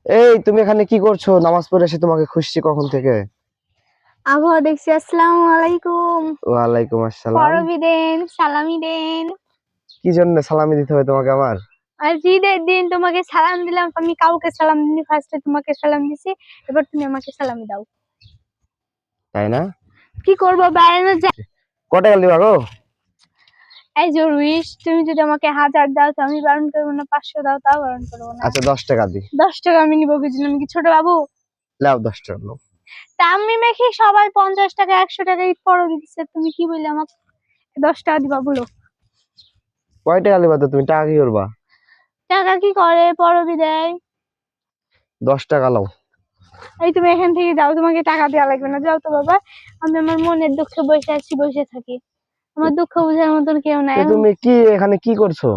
এই তুমি এখানে কি করছো? নামাজ পড়ে এসে তোমাকে খুঁজছি কখন থেকে। আবহাওয়া দেখছি। আসসালামু আলাইকুম। ওয়ালাইকুম আসসালাম। পরবি দেন, সালামি দেন। কি জন্য সালামি দিতে হবে তোমাকে আমার? আর ঈদের দিন তোমাকে সালাম দিলাম, আমি কাউকে সালাম দিইনি, ফার্স্টে তোমাকে সালাম দিছি, এবার তুমি আমাকে সালামি দাও। তাই না? কি করবো, বাইরে যা। কত টাকা দিবা গো? এই যে উইশ, তুমি যদি আমাকে 1000 দাও তো আমি বারণ করবো না, 500 দাও তাও বারণ করবো না। আচ্ছা 10 টাকা দি। 10 টাকা আমি নিবো কিছু না, আমি কি ছোট বাবু? লাও 10 টাকা নাও। তা আমি মেখে সবাই 50 টাকা 100 টাকা ঈদ পরবি দিচ্ছে, তুমি কি বললে আমাকে 10 টাকা দিবা বলো? কয় টাকা দিবা? তো তুমি টাকা কি করবা? টাকা কি করে, পরবি দেয়। 10 টাকা লাও। এই তুমি এখান থেকে যাও, তোমাকে টাকা দেওয়া লাগবে না, যাও তো বাবা। আমি আমার মনের দুঃখে বসে আছি, বসে থাকি। আমার দুঃখ বোঝার মতন কেউ নাই। তুমি কি এখানে কি করছো?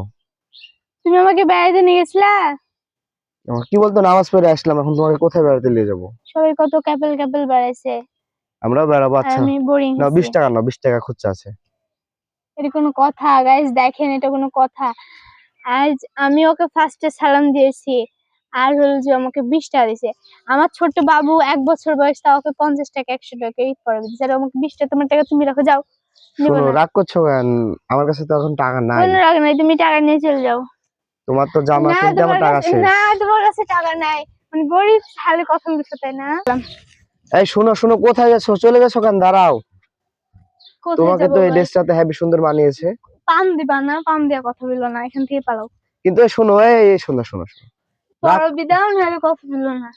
তুমি আমাকে বেড়াইতে নিয়ে গেছিলা। কি বলতো, নামাজ পড়ে আসলাম, এখন তোমাকে কোথায় বেড়াতে নিয়ে যাবো? সবাই কত ক্যাপেল ক্যাপেল বেড়াইছে, আমরাও বেড়াবো। আর আচ্ছা আমি বোরিং না, হচ্ছি। 20 টাকা নাও, 20 টাকা খুচরা আছে। এটা কোনো কথা? গাইস দেখেন, এটা কোনো কথা? আজ আমি ওকে ফার্স্টে সালাম দিয়েছি, আর হলো যে আমাকে 20 টাকা দিয়েছে। আমার ছোট বাবু 1 বছর বয়স, তা ওকে 50 টাকা 100 টাকা ঈদ পরে দিয়েছে, আর আমাকে 20 টাকা। তোমার টাকা তুমি রাখো, যাও। নিব শোনো, না। রাগ করছো কেন? আমার কাছে তো এখন টাকা নাই। কোনো রাগ নাই, তুমি টাকা নিয়ে চলে যাও। তোমার তো জামা না কিনতে আমার তোমার টাকা কাছে, শেষ। না তোমার কাছে টাকা নাই, মানে গরিব হালে কথা বলছো তাই না? এই শোনো শোনো, কোথায় যাচ্ছো? চলে যাচ্ছো কেন? দাঁড়াও। কোথায় তোমাকে যাবো তো এই গাইস? ড্রেসটাতে হেবি সুন্দর মানিয়েছে। পাম দিবা না? পাম দিয়া কথা বললো না, এখান থেকে পালাও। কিন্তু এই শোনো, এই শোনো শোনো শোনো, রাগ। পরবি দাও নাহলে কথা বললো না।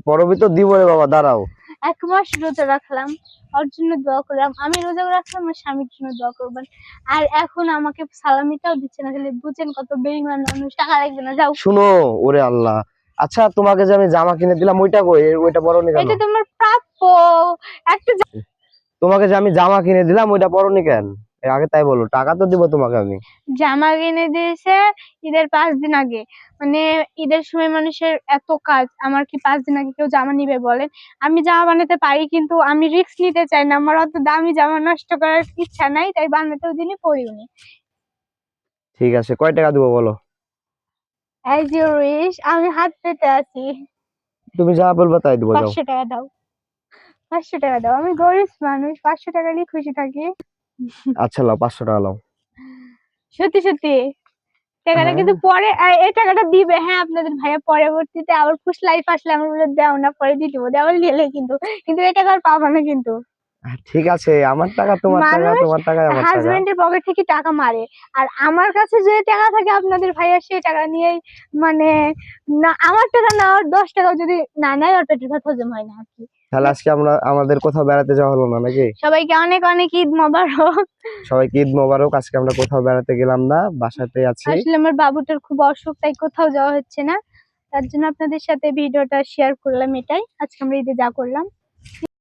পরবি তো দিব রে বাবা, দাঁড়াও। 1 মাস রোজা রাখলাম, ওর জন্য দোয়া করলাম, আমি রোজা রাখলাম, আমার স্বামীর জন্য দোয়া করবেন। আর এখন আমাকে সালামিটাও দিচ্ছে না, তাহলে বুঝেন কত বেঈমান মানুষ। টাকা লাগবে না, যাও। শুনো, ওরে আল্লাহ। আচ্ছা তোমাকে যে আমি জামা কিনে দিলাম, ওইটা কই? ওইটা পরনি কেন? এটা তোমার প্রাপ্য। একটা তোমাকে যে আমি জামা কিনে দিলাম, ওইটা পরনি কেন? এর আগে তাই বলো, টাকা তো দিব তোমাকে আমি। জামা কিনে দিয়েছে ঈদের 5 দিন আগে। মানে ঈদের সময় মানুষের এত কাজ, আমার কি 5 দিন আগে কেউ জামা নিবে বলেন? আমি জামা বানাতে পারি, কিন্তু আমি রিস্ক নিতে চাই না, আমার অত দামি জামা নষ্ট করার ইচ্ছা নাই, তাই বানাতেও দিনই পরিওনি। ঠিক আছে, কয় টাকা দিব বলো? অ্যাজ ইউ উইশ, আমি হাত পেতে আছি। তুমি যা বলবা তাই দিব, যাও। 500 টাকা দাও, 500 টাকা দাও, আমি গরিব মানুষ, 500 টাকা নিয়ে খুশি থাকি। আচ্ছা লাও, 500 টাকা লাও। সত্যি সত্যি টাকাটা হ্যাঁ। কিন্তু পরে, এই টাকাটা দিবে, হ্যাঁ আপনাদের ভাইয়া পরবর্তীতে আবার খুশ লাইফ আসলে আমার বলে দাও না, পরে দিয়ে দিবো, দেওয়ার নিলে কিন্তু, কিন্তু এই টাকা আর পাবা না কিন্তু। ঠিক আছে, আমার টাকা তোমার টাকা, মানুষ তোমার টাকা আমার টাকা। হাজবেন্ডের পকেট থেকে টাকা মারে, আর আমার কাছে যে টাকা থাকে আপনাদের ভাইয়া সেই টাকা নিয়েই, মানে, না আমার টাকা না, আর 10 টাকা যদি না নেয় আর পেটের ভাত হজম হয় না আর কি। তাহলে আজকে আমাদের কোথাও বেড়াতে যাওয়া হলো না নাকি? সবাইকে অনেক অনেক ঈদ মোবারক। সবাইকে ঈদ মোবারক। আজকে আমরা কোথাও বেড়াতে গেলাম না, বাসাতে আছি। আসলে আমার বাবুটার খুব অসুখ, তাই কোথাও যাওয়া হচ্ছে না, তার জন্য আপনাদের সাথে ভিডিওটা শেয়ার করলাম। এটাই আজকে আমরা ঈদে যা করলাম।